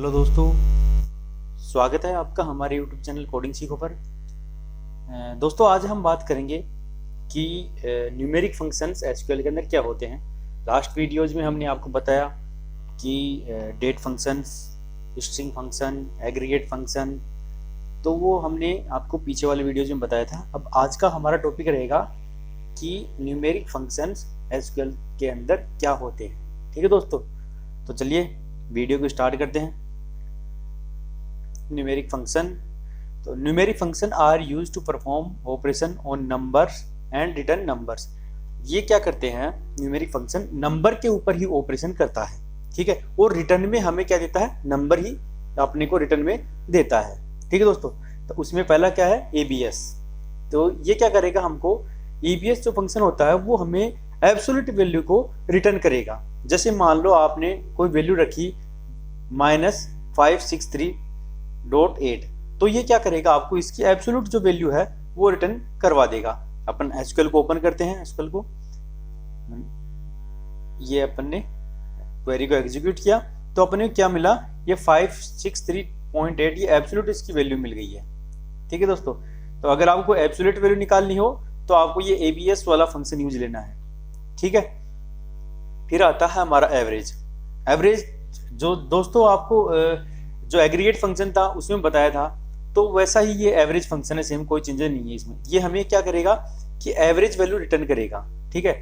Hello दोस्तों, स्वागत है आपका हमारे यूट्यूब चैनल कोडिंग सीखो पर। दोस्तों आज हम बात करेंगे कि न्यूमेरिक फंक्शंस एसक्यूएल के अंदर क्या होते हैं। लास्ट वीडियोज में हमने आपको बताया कि date functions, string function, aggregate function, तो वो हमने आपको पीछे वाले वीडियोज में बताया था। अब आज का हमारा टॉपिक रहेगा कि न्यूमेरिक फंक्शंस एसक्यूएल के अंदर क्या होते हैं। ठीक है दोस्तों, तो चलिए वीडियो को स्टार्ट करते हैं। न्यूमेरिक फंक्शन, तो numeric function are use to perform operation on numbers and return numbers. ये क्या करते हैं, न्यूमेरिक फंक्शन नंबर के ऊपर ही ऑपरेशन करता है, ठीक है, और रिटर्न में हमें क्या देता है, नंबर ही अपने को रिटर्न में देता है। ठीक है दोस्तों, तो उसमें पहला क्या है, एबीएस। तो ये क्या करेगा, हमको एबीएस जो फंक्शन होता है वो हमें एब्सोल्यूट वैल्यू को रिटर्न करेगा। जैसे मान लो आपने कोई वैल्यू रखी -563.8, तो ये क्या करेगा, आपको इसकी एब्सोल्यूट जो वैल्यू है वो रिटर्न करवा देगा। अपन एसक्यूएल को ओपन करते हैं, एसक्यूएल को, ये अपन ने क्वेरी को एग्जीक्यूट किया तो अपने क्या मिला, ये 563.8, ये एब्सोल्यूट इसकी वैल्यू मिल गई है। ठीक है दोस्तों, तो अगर आपको एब्सोल्यूट वैल्यू निकालनी हो तो आपको ये एबीएस वाला फंक्शन यूज लेना है। ठीक है, फिर आता है हमारा एवरेज। एवरेज जो दोस्तों आपको जो एग्रीगेट फंक्शन था उसमें बताया था, तो वैसा ही ये एवरेज फंक्शन है, सेम, कोई चेंजेस नहीं है इसमें। ये हमें क्या करेगा कि एवरेज वैल्यू रिटर्न करेगा। ठीक है,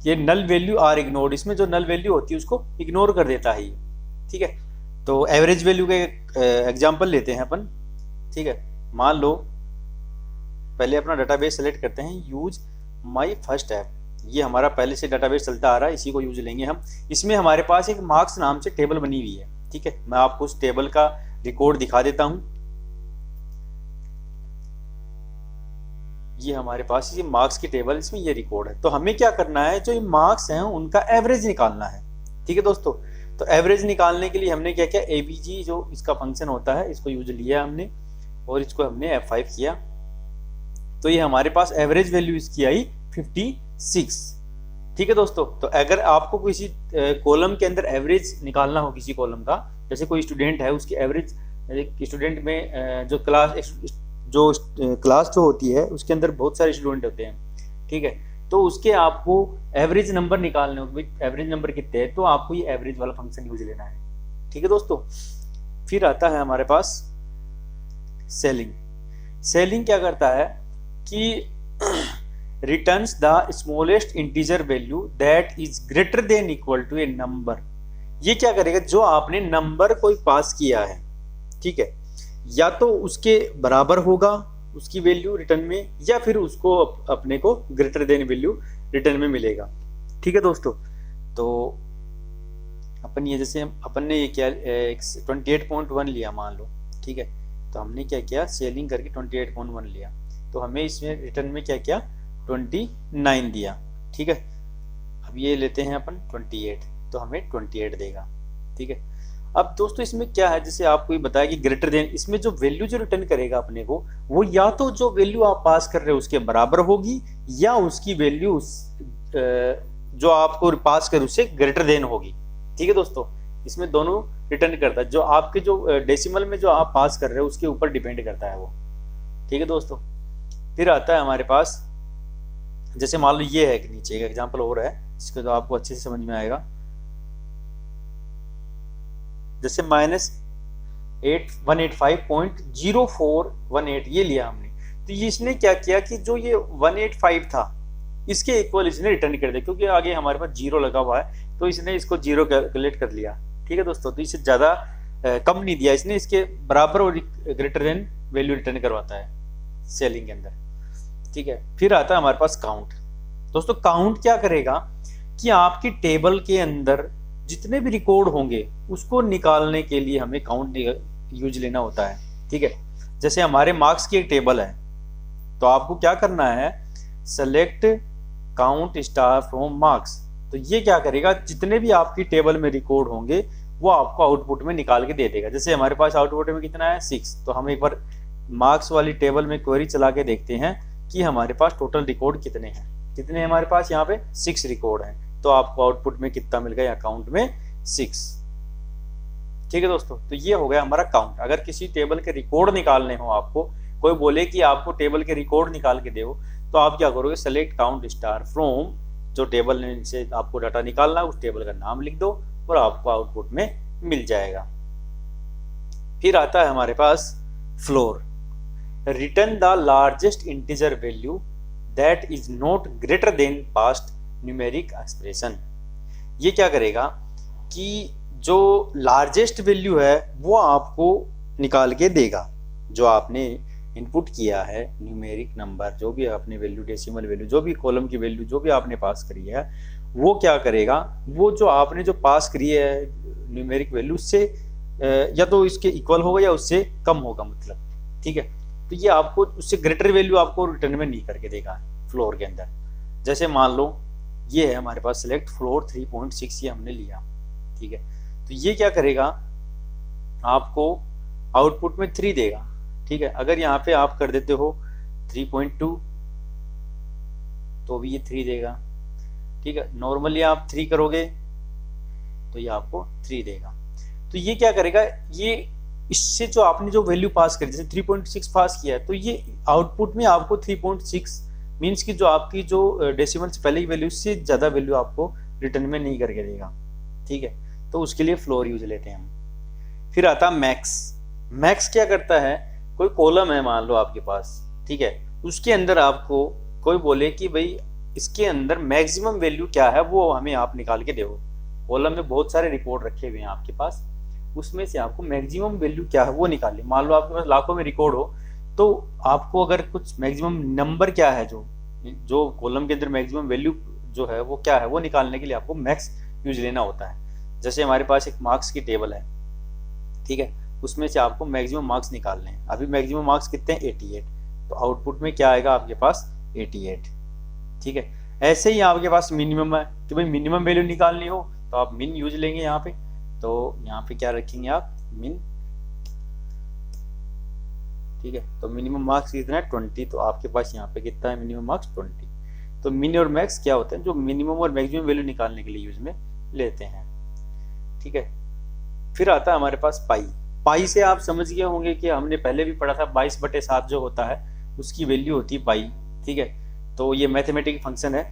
ये नल वैल्यू आर इग्नोर्ड, इसमें जो नल वैल्यू होती है उसको इग्नोर कर देता है ये। ठीक है, तो एवरेज वैल्यू के एग्जांपल लेते हैं अपन। ठीक है, मान लो पहले अपना डाटाबेस सेलेक्ट करते हैं, यूज माई फर्स्ट ऐप। ये हमारा पहले से डाटाबेस चलता आ रहा है, इसी को यूज लेंगे हम। इसमें हमारे पास एक मार्क्स नाम से टेबल बनी हुई है। ठीक है, मैं आपको उस टेबल का रिकॉर्ड दिखा देता हूं। ये हमारे पास ये मार्क्स की टेबल, इसमें ये रिकॉर्ड है। तो हमें क्या करना है, जो ये मार्क्स हैं उनका एवरेज निकालना है। ठीक है दोस्तों, तो एवरेज निकालने के लिए हमने क्या किया, एबीजी जो इसका फंक्शन होता है इसको यूज लिया हमने, और इसको हमने F5 किया। तो ये हमारे पास एवरेज वैल्यू इसकी आई 56। ठीक है दोस्तों, तो अगर आपको किसी कॉलम के अंदर एवरेज निकालना हो किसी कॉलम का, जैसे कोई स्टूडेंट है उसकी एवरेज, स्टूडेंट में जो क्लास जो होती है उसके अंदर बहुत सारे स्टूडेंट होते हैं। ठीक है, तो उसके आपको एवरेज नंबर निकालने हो, एवरेज नंबर कितने हैं, तो आपको ये एवरेज वाला फंक्शन यूज लेना है। ठीक है दोस्तों, फिर आता है हमारे पास सेलिंग। सेलिंग क्या करता है कि returns the smallest integer value that is greater than equal to a number। ये क्या करेगा, जो आपने नंबर कोई पास किया है, ठीक है, या तो उसके बराबर होगा उसकी वैल्यू रिटर्न में, या फिर उसको अपने को ग्रेटर देन वैल्यू रिटर्न में मिलेगा। ठीक है दोस्तों, तो अपन ये जैसे अपन ने ये क्या 28.1 लिया मान लो। ठीक है, तो हमने क्या किया, सेलिंग करके 28.1 लिया, तो हमें इसमें रिटर्न में क्या किया, 29 दिया। ठीक है, अब ये लेते हैं अपन 28, तो हमें 28 देगा। ठीक है, अब दोस्तों इसमें क्या है, जैसे आपको ये बताया कि ग्रेटर देन, इसमें जो वैल्यू जो रिटर्न करेगा अपने को, वो या तो जो वैल्यू आप पास कर रहे हो उसके बराबर होगी, या उसकी वैल्यू जो आपको पास कर उससे ग्रेटर देन होगी। ठीक है दोस्तों, इसमें दोनों रिटर्न करता है, जो आपके जो डेसिमल में जो आप पास कर रहे हो उसके ऊपर डिपेंड करता है वो। ठीक है दोस्तों, फिर आता है हमारे पास, जैसे मान लो ये है कि नीचे एक एग्जांपल और है जिसको तो आपको अच्छे से समझ में आएगा। जैसे -185.0418 ये लिया हमने, तो ये इसने क्या किया कि जो ये 185 था इसके इक्वल इसने रिटर्न कर दिया, क्योंकि आगे हमारे पास जीरो लगा हुआ है तो इसने इसको जीरो कैलकुलेट कर लिया। ठीक है दोस्तों, तो इससे ज्यादा कम नहीं दिया इसने, इसके बराबर और ग्रेटर देन वैल्यू रिटर्न करवाता है सेलिंग के अंदर। ठीक है, फिर आता है हमारे पास काउंट। दोस्तों काउंट क्या करेगा कि आपकी टेबल के अंदर जितने भी रिकॉर्ड होंगे उसको निकालने के लिए हमें काउंट यूज लेना होता है। ठीक है, जैसे हमारे मार्क्स की एक टेबल है, तो आपको क्या करना है, select count star from marks. तो ये क्या करेगा, जितने भी आपकी टेबल में रिकॉर्ड होंगे वो आपको आउटपुट में निकाल के दे देगा। जैसे हमारे पास आउटपुट में कितना है, 6, तो हम एक बार मार्क्स वाली टेबल में क्वेरी चला के देखते हैं कि हमारे पास टोटल रिकॉर्ड कितने हैं। कितने हमारे पास यहाँ पे 6 रिकॉर्ड हैं, तो आपको आउटपुट में कितना मिल गया, अकाउंट में 6। ठीक है दोस्तों, तो ये हो गया हमारा काउंट। अगर किसी टेबल के रिकॉर्ड निकालने हो आपको, कोई बोले कि आपको टेबल के रिकॉर्ड निकाल के दो, तो आप क्या करोगे, सेलेक्ट काउंट स्टार फ्रॉम, जो टेबल से आपको डाटा निकालना है उस टेबल का नाम लिख दो और आपको आउटपुट में मिल जाएगा। फिर आता है हमारे पास floor, return the largest integer value that is not greater than passed numeric expression. ये क्या करेगा कि जो लार्जेस्ट वैल्यू है वो आपको निकाल के देगा, जो आपने इनपुट किया है न्यूमेरिक नंबर, जो भी आपने वैल्यू, डेसिमल वैल्यू, जो भी कॉलम की वैल्यू जो भी आपने पास करी है, वो क्या करेगा, वो जो आपने जो पास करी है न्यूमेरिक वैल्यू से या तो इसके इक्वल होगा या उससे कम होगा, मतलब ठीक है। तो ये आपको उससे ग्रेटर वैल्यू आपको रिटर्न में नहीं करके देगा फ्लोर के अंदर। जैसे मान लो ये है हमारे पास सिलेक्ट फ्लोर 3.6, ये हमने लिया, ठीक है। तो ये क्या करेगा, आपको आउटपुट में 3 देगा, ठीक है। अगर यहाँ पे आप कर देते हो 3.2 तो भी ये 3 देगा, ठीक है। नॉर्मली आप 3 करोगे तो ये आपको 3 देगा। तो ये क्या करेगा, ये इससे जो आपने जो वैल्यू पास करी, जैसे 3.6 पास किया है, तो ये आउटपुट में आपको 3.6 मीन्स कि जो आपकी जो डेसिमल से पहले की वैल्यू से ज़्यादा वैल्यू आपको रिटर्न में नहीं करके देगा, ठीक है। तो उसके लिए फ्लोर यूज लेते हैं हम। फिर आता है मैक्स। मैक्स क्या करता है, कोई कॉलम है मान लो आपके पास, ठीक है, उसके अंदर आपको कोई बोले कि भाई इसके अंदर मैक्सिमम वैल्यू क्या है वो हमें आप निकाल के दो। कॉलम में बहुत सारे रिकॉर्ड रखे हुए हैं आपके पास, उसमें से आपको मैक्सिमम वैल्यू क्या है वो निकालिए। मान लो आपके पास लाखों में रिकॉर्ड हो, तो आपको अगर कुछ मैक्सिमम नंबर क्या है, जो कॉलम के अंदर मैक्सिमम वैल्यू जो है वो क्या है, वो निकालने के लिए आपको मैक्स यूज लेना होता है। जैसे हमारे पास एक मार्क्स की टेबल है, ठीक है, उसमें से आपको मैक्सिमम मार्क्स निकालने हैं। अभी मैक्सिमम मार्क्स कितने हैं, 88, तो आउटपुट में क्या आएगा आपके पास, 88, ठीक है। ऐसे ही आपके पास मिनिमम है, कि भाई मिनिमम वैल्यू निकालनी हो तो आप मिन यूज लेंगे यहाँ पे। तो यहाँ पे क्या रखेंगे आप, मिन, ठीक है। तो मिनिमम मार्क्स कितना है, 20, तो आपके पास यहाँ पे कितना है मिनिमम मार्क्स, 20। तो मिन और मैक्स क्या होते हैं, जो मिनिमम और मैक्सिमम वैल्यू निकालने के लिए यूज में लेते हैं, ठीक है। फिर आता है हमारे पास पाई। पाई से आप समझ गए होंगे कि हमने पहले भी पढ़ा था, 22/7 जो होता है उसकी वैल्यू होती है पाई, ठीक है। तो ये मैथमेटिक फंक्शन है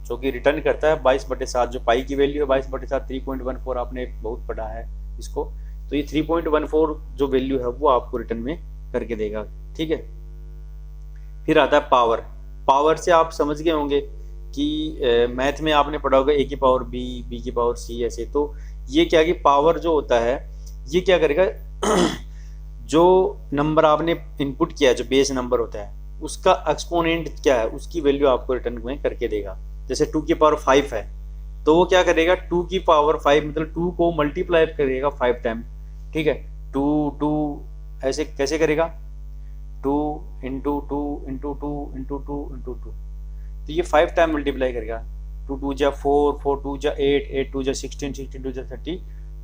जो कि रिटर्न करता है 22/7, जो पाई की वैल्यू है 22/7, 3.14, आपने बहुत पढ़ा है इसको। तो ये 3.14 जो वैल्यू है वो आपको रिटर्न में करके देगा, ठीक है। फिर आता है पावर। पावर से आप समझ गए होंगे कि मैथ में आपने पढ़ा होगा a की पावर b, b की पावर c, ऐसे। तो ये क्या कि पावर जो होता है ये क्या करेगा जो नंबर आपने इनपुट किया है, जो बेस नंबर होता है, उसका एक्सपोनेंट क्या है, उसकी वैल्यू आपको रिटर्न में करके देगा। जैसे 2 की पावर 5 है तो वो क्या करेगा, 2 की पावर 5 मतलब 2 को मल्टीप्लाई करेगा 5 टाइम, ठीक है। 2 ऐसे कैसे करेगा, 2 इंटू 2 इंटू 2 इंटू 2 इंटू 2, तो ये 5 टाइम मल्टीप्लाई करेगा। 2 2 जा 4, 4 2 जा 8, 8 2 जा 16, 16 2 जा 32।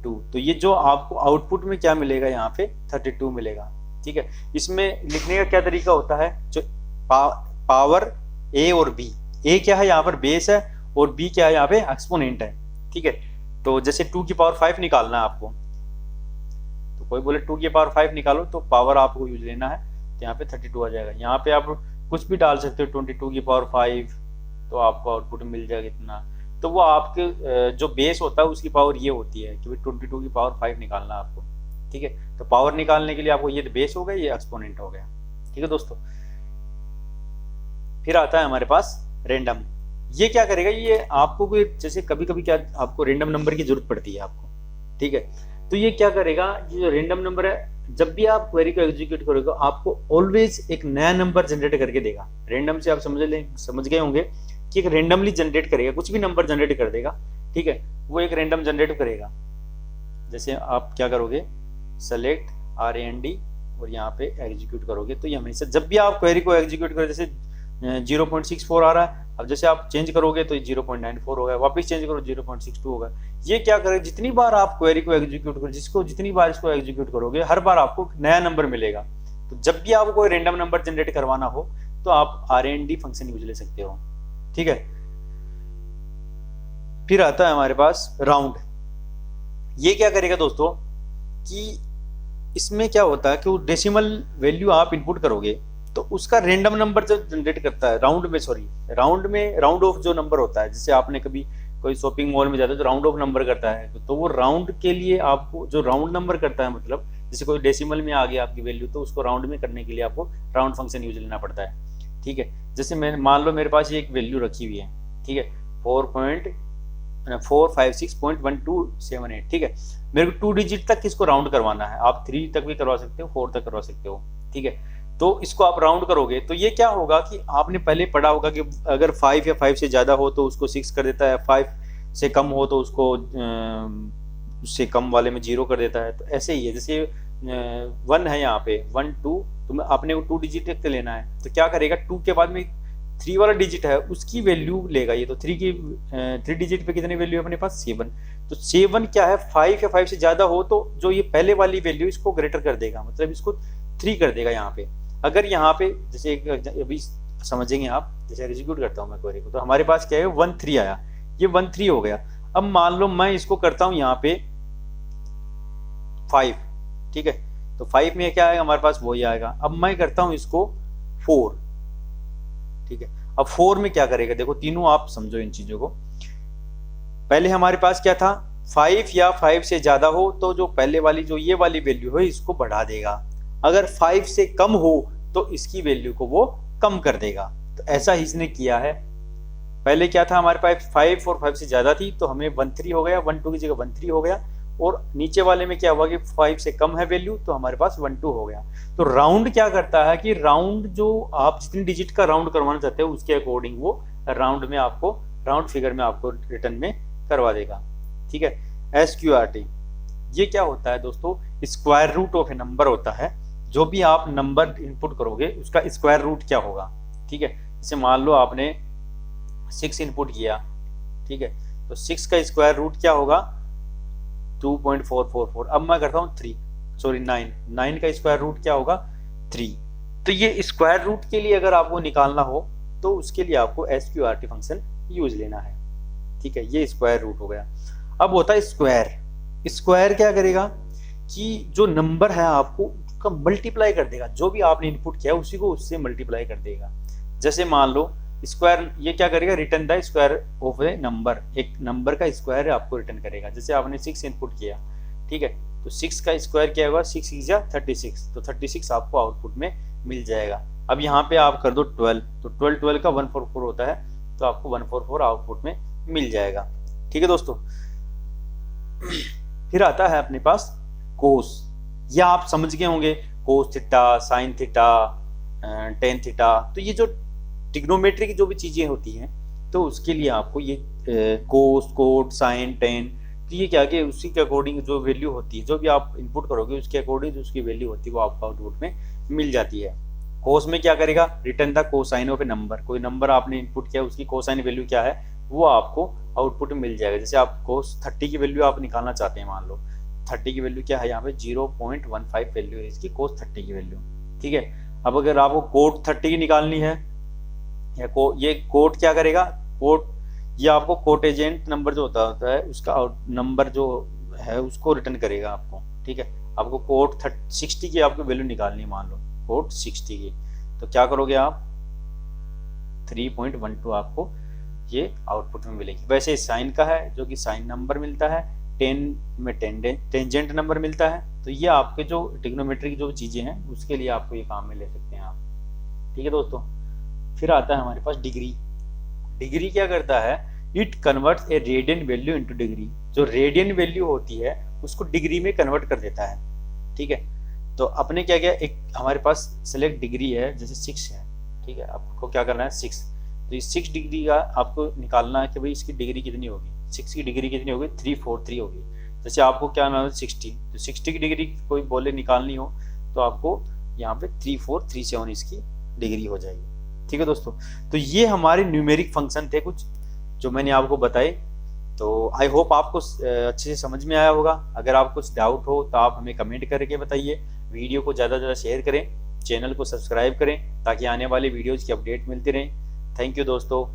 तो ये जो आपको आउटपुट में क्या मिलेगा, यहाँ पे 32 मिलेगा, ठीक है। इसमें लिखने का क्या तरीका होता है, जो पावर ए और बी, ए क्या है यहाँ पर बेस है और बी क्या है यहाँ पे एक्सपोनेंट है, ठीक है। तो जैसे 2 की पावर 5 निकालना है आपको, तो कोई बोले 2 की पावर 5 निकालो, तो पावर आपको यूज लेना है, तो यहाँ पे 32 आ जाएगा। यहाँ पे आप कुछ भी डाल सकते हो, 22 की पावर 5, तो आपको आउटपुट मिल जाएगा इतना। तो वो आपके जो बेस होता है उसकी पावर ये होती है कि 22 की पावर 5 निकालना है आपको, ठीक है। तो पावर निकालने के लिए आपको ये बेस हो गया, ये एक्सपोनेंट हो गया, ठीक है दोस्तों। फिर आता है हमारे पास रैंडम। ये क्या करेगा, ये आपको कोई जैसे कभी कभी क्या आपको रैंडम नंबर की जरूरत पड़ती है आपको, ठीक है। तो ये क्या करेगा, ये जो रैंडम नंबर है, जब भी आप क्वेरी को एग्जीक्यूट करोगे आपको ऑलवेज एक नया नंबर जनरेट करके देगा। रैंडम से आप समझ गए होंगे कि एक रैंडमली जनरेट करेगा, कुछ भी नंबर जनरेट कर देगा, ठीक है। वो एक रैंडम जनरेट करेगा। जैसे आप क्या करोगे, सेलेक्ट RAND और यहाँ पे एग्जीक्यूट करोगे, तो ये हमेशा जब भी आप क्वेरी को एग्जीक्यूट करोगे, जैसे 0.64 आ रहा है, अब जैसे आप चेंज करोगे तो 0.94 होगा, वापस चेंज करो 0.62 होगा। ये क्या करेगा, जितनी बार आप क्वेरी को एग्जीक्यूट करो, जितनी बार इसको एग्जीक्यूट करोगे, हर बार आपको नया नंबर मिलेगा। तो जब भी आपको कोई रैंडम नंबर जनरेट करवाना हो तो आप RAND फंक्शन यूज ले सकते हो, ठीक है। फिर आता है हमारे पास राउंड। ये क्या करेगा दोस्तों, कि इसमें क्या होता है कि वो डेसिमल वैल्यू आप इनपुट करोगे तो उसका रैंडम नंबर जब जनरेट करता है राउंड ऑफ जो नंबर होता है, जैसे आपने कभी कोई शॉपिंग मॉल में जाते हो तो राउंड ऑफ नंबर करता है, तो वो राउंड के लिए आपको जो राउंड नंबर करता है, मतलब जैसे कोई डेसिमल में आ गया आपकी वैल्यू तो उसको राउंड में करने के लिए आपको राउंड फंक्शन यूज लेना पड़ता है। ठीक है, जैसे मैं मान लो मेरे पास ये एक वैल्यू रखी हुई है, ठीक है, 456.1278, ठीक है, मेरे को 2 डिजिट तक इसको राउंड करवाना है। आप 3 तक भी करवा सकते हो, 4 तक करवा सकते हो, ठीक है। तो इसको आप राउंड करोगे तो ये क्या होगा कि आपने पहले पढ़ा होगा कि अगर 5 या 5 से ज्यादा हो तो उसको 6 कर देता है, 5 से कम हो तो उसको उससे कम वाले में 0 कर देता है। तो ऐसे ही है, जैसे 1 है यहाँ पे 1 2, तो आपने को 2 डिजिट तक लेना है तो क्या करेगा, 2 के बाद में 3 वाला डिजिट है उसकी वैल्यू लेगा ये। तो 3 डिजिट पे कितनी वैल्यू है अपने पास, 7। तो 7 क्या है, 5 या 5 से ज्यादा हो तो जो ये पहले वाली वैल्यू इसको ग्रेटर कर देगा, मतलब इसको 3 कर देगा यहाँ पे। अगर यहाँ पे जैसे अभी समझेंगे आप, जैसे एग्जीक्यूट करता हूँ मैं क्वेरी को, तो हमारे पास क्या है 1 3 आया, ये 1 3 हो गया। अब मान लो मैं इसको करता हूँ यहाँ पे 5, ठीक है, तो 5 में क्या आएगा हमारे पास, वही आएगा। अब मैं करता हूँ इसको 4, ठीक है। अब 4 में क्या करेगा, देखो तीनों आप समझो इन चीजों को। पहले हमारे पास क्या था, 5 या 5 से ज्यादा हो तो जो पहले वाली जो ये वाली वैल्यू है इसको बढ़ा देगा, अगर 5 से कम हो तो इसकी वैल्यू को वो कम कर देगा। तो ऐसा ही इसने किया है। पहले क्या था हमारे पास 5 और 5 से ज्यादा थी तो हमें 1 3 हो गया, 1 2 की जगह 1 3 हो गया, और नीचे वाले में क्या हुआ कि 5 से कम है वैल्यू तो हमारे पास 1 2 हो गया। तो राउंड क्या करता है कि राउंड जो आप जितनी डिजिट का राउंड करवाना चाहते हो उसके अकॉर्डिंग वो राउंड में आपको, राउंड फिगर में आपको रिटर्न में करवा देगा, ठीक है। SQRT ये क्या होता है दोस्तों, square root of a number होता है। जो भी आप नंबर इनपुट करोगे उसका स्क्वायर रूट क्या होगा, ठीक है। जैसे मान लो आपने 6 इनपुट किया, ठीक है, तो 6 का स्क्वायर रूट क्या होगा 2.444। अब मैं करता हूँ 9 का स्क्वायर रूट क्या होगा 3। तो ये स्क्वायर रूट के लिए अगर आपको निकालना हो तो उसके लिए आपको SQRT फंक्शन यूज लेना है, ठीक है। ये स्क्वायर रूट हो गया। अब होता है स्क्वायर क्या करेगा कि जो नंबर है आपको उसका मल्टीप्लाई कर देगा, जो भी आपने इनपुट किया उसी को उससे मल्टीप्लाई कर देगा। जैसे मान लो स्क्वायर ये क्या करेगा, return the square of a number, एक नंबर का स्क्वायर आपको रिटर्न करेगा। जैसे आपने 6 इनपुट किया, ठीक है, तो 6 का स्क्वायर क्या होगा 6 या 36, तो 36 आपको आउटपुट में मिल जाएगा। अब यहाँ पे आप कर दो 12, तो 12 का 144 होता है, तो आपको 144 आउटपुट में मिल जाएगा, ठीक है दोस्तों। फिर आता है अपने पास कोस, या आप समझ गए होंगे cos theta, sine theta, tan theta. तो ये जो ट्रिग्नोमेट्री की जो भी चीजें होती हैं तो उसके लिए आपको ये कोस, कोट, साइन, टेन, तो ये क्या कि उसी के अकॉर्डिंग जो वैल्यू होती है, जो भी आप इनपुट करोगे उसके अकॉर्डिंग जो उसकी वैल्यू होती है वो आपको आउटपुट में मिल जाती है। कोस में क्या करेगा, return the cosine of a number, कोई नंबर आपने इनपुट किया उसकी कोसाइन वैल्यू क्या है वो आपको आउटपुट में मिल जाएगा। जैसे आप कोस 30 की वैल्यू आप निकालना चाहते हैं, मान लो 30 की वैल्यू क्या है यहाँ पे 0.15 वैल्यू है इसकी कोस 30 की वैल्यू, ठीक है। अब अगर आपको कोट 30 की निकालनी है, या ये कोट क्या करेगा, कोट ये आपको कोट एजेंट नंबर जो होता है उसका नंबर जो है उसको रिटर्न करेगा आपको, ठीक है। आपको कोट 60 की आपको वैल्यू निकालनी है, मान लो कोट 60 की, तो क्या करोगे आप 3.12 आपको ये आउटपुट में मिलेगी। वैसे साइन का है जो कि साइन नंबर मिलता है, 10 में टेंजेंट नंबर मिलता है। तो ये आपके जो ट्रिग्नोमेट्री की जो चीजें हैं उसके लिए आपको ये काम में ले सकते हैं आप, ठीक है दोस्तों। फिर आता है हमारे पास डिग्री। डिग्री क्या करता है, it converts A radian value into degree, जो रेडियन वैल्यू होती है उसको डिग्री में कन्वर्ट कर देता है, ठीक है। तो अपने क्या किया, एक हमारे पास सेलेक्ट डिग्री है जैसे 6 है, ठीक है, आपको क्या करना है 6, तो इस 6 डिग्री का आपको निकालना है कि भाई इसकी डिग्री कितनी होगी, 6 की डिग्री कितनी होगी 343 होगी। जैसे आपको क्या नाम है 60, तो 60 की डिग्री कोई बोले निकालनी हो तो आपको यहाँ पे 3437 इसकी डिग्री हो जाएगी, ठीक है दोस्तों। तो ये हमारे न्यूमेरिक फंक्शन थे कुछ जो मैंने आपको बताए। तो आई होप आपको अच्छे से समझ में आया होगा। अगर आप कुछ डाउट हो तो आप हमें कमेंट करके बताइए। वीडियो को ज़्यादा से ज़्यादा शेयर करें, चैनल को सब्सक्राइब करें ताकि आने वाले वीडियोज़ की अपडेट मिलती रहे। थैंक यू दोस्तों।